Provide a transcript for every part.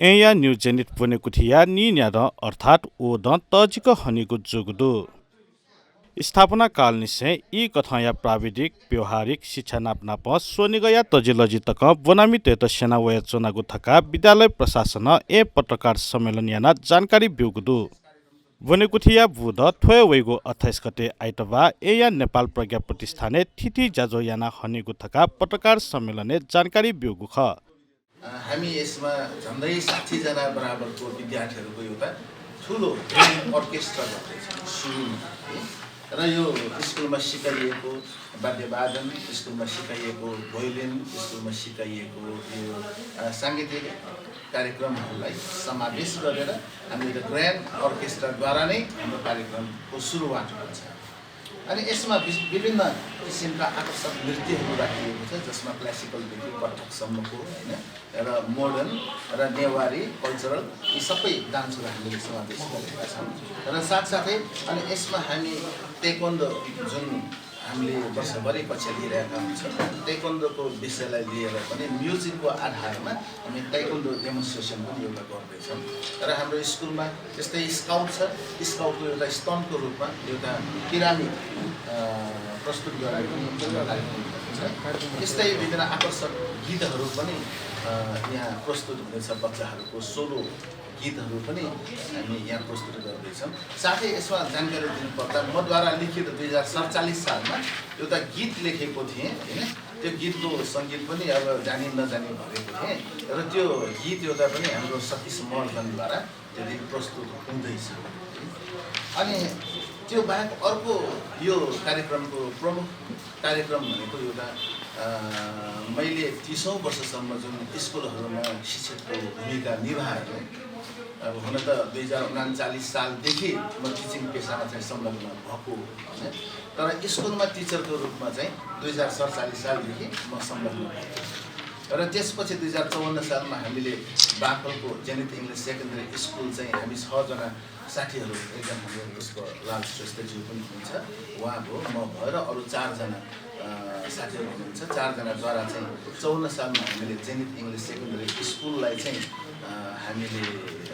एया new Jenit पुनेकुथिया नि न्याद अर्थात ओ the तजिक हनिको जुगदु स्थापना काल निसे यी कथया प्राविधिक व्यवहारिक शिक्षा नापनाप सोनिगया तजिलजी तक बनामी तेत सेना वया चोनागु थका विद्यालय प्रशासन ए पत्रकार सम्मेलन याना जानकारी ब्युगदु वनेकुथिया बुध थ्वे वेगो 28 गते आइतबा एया नेपाल प्रज्ञा प्रतिष्ठाने थिथि जाजो याना हनिगु थका पत्रकार सम्मेलनले जानकारी ब्युगु ख हामी यसमा झन्डै 60 जना बराबरको विद्यार्थीहरूको एउटा ठुलो अर्केस्ट्रा गर्दैछ र यो स्कुलमा सिकाइएको वाद्यवादन, स्कुलमा सिकाइएको भोइलिन, स्कुलमा सिकाइएको यो साङ्गीतिक कार्यक्रमहरूलाई समावेश गरेर हामीले ग्रान्ड अर्केस्ट्राद्वारा नै हाम्रो कार्यक्रमको सुरुवात हुन्छ। अनि यसमा विभिन्न किसिमका आकर्षक नृत्यहरू राखिएको छ, जसमा क्लासिकलदेखि कथकसम्मको हैन र मोडर्न र नेवारी कल्चरल यी सबै डान्सहरू हामीले समावेश गरेका छौँ। र साथसाथै अनि यसमा हामी ताइक्वान्डो जुन हामीले वर्षभरि कक्षा लिइरहेका हुन्छौँ, ताइक्वान्डोको विषयलाई लिएर पनि म्युजिकको आधारमा हामी ताइक्वान्डो डेमोन्स्ट्रेसन पनि एउटा गर्दैछौँ। र हाम्रो स्कुलमा जस्तै स्काउट छ, स्काउटको एउटा स्तम्भको रूपमा एउटा पिरामिड प्रस्तुत गरेको कार्यक्रम हुन्छ। यस्तै विभिन्न आकर्षक गीतहरू पनि यहाँ प्रस्तुत हुनेछ, बच्चाहरूको सोलो गीतहरू पनि हामी यहाँ प्रस्तुत गर्दैछौँ। साथै यसमा जानकारी दिनुपर्दा मद्वारा लिखित 2047 सालमा एउटा गीत लेखेको थिएँ हैन, त्यो गीतको सङ्गीत पनि अब जानी नजानी भएको थिएँ र त्यो गीत एउटा पनि हाम्रो सतीश महर्जनद्वारा त्यो दिन प्रस्तुत हुँदैछ। अनि त्यो बाहेक अर्को यो कार्यक्रमको प्रमुख कार्यक्रम भनेको एउटा मैले 30औं वर्षसम्म जुन स्कुलहरूमा शिक्षकको भूमिका निभाएको, अब हुन त 2039 सालदेखि म टिचिङ पेसामा चाहिँ संलग्न भएको होइन, तर स्कुलमा टिचरको रूपमा चाहिँ 2047 सालदेखि म संलग्न भएको र त्यसपछि 2054 सालमा हामीले बाकलको जेनित इङ्ग्लिस सेकेन्डरी स्कुल चाहिँ हामी 6 जना साथीहरू, एकजना हाम्रो उसको लाल श्रेष्ठज्यू पनि हुनुहुन्छ, उहाँ भयो, म भएर अरू 4 जना साथीहरू हुनुहुन्छ। 4 जनाद्वारा चाहिँ 54 सालमा हामीले जेनित इङ्ग्लिस सेकेन्डरी स्कुललाई चाहिँ हामीले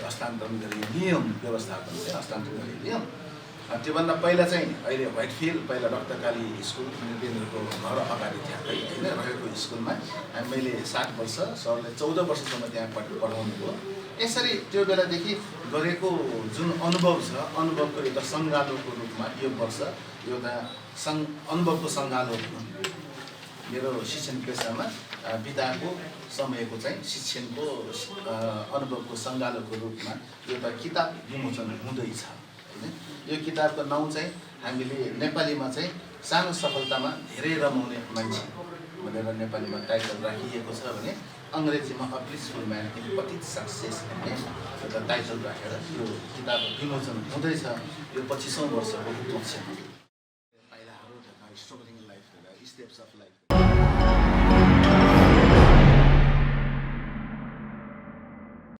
हस्तान्तरण गरी नियम व्यवस्थापन चाहिँ हस्तान्तरण गरिदियौँ। त्योभन्दा पहिला चाहिँ अहिले व्हाइटफिल्ड पहिला रक्तकाली स्कुल निर्देन्द्रको घर अगाडि ठ्याक्कै होइन रहेको स्कुलमा मैले 7 वर्ष, सरले 14 वर्षसम्म त्यहाँ पढाउनु भयो। यसरी त्यो बेलादेखि गरेको जुन अनुभव छ, अनुभवको एउटा सङ्गालोको रूपमा यो वर्ष एउटा अनुभवको सङ्गालो मेरो शिक्षण पेसामा बिताएको समयको चाहिँ शिक्षणको अनुभवको सङ्गालोको रूपमा एउटा किताब विमोचन हुँदैछ हैन। यो किताबको नाउँ चाहिँ हामीले नेपालीमा चाहिँ सानो सफलतामा धेरै रमाउने मान्छे भनेर नेपालीमा टाइटल राखिएको छ भने अङ्ग्रेजीमा a blissful man in pursuit success भन्ने एउटा टाइटल राखेर यो किताब विमोचन हुँदैछ। यो 25औं वर्षको उपलक्ष्यमा पाइलाहरू, struggling life, steps of life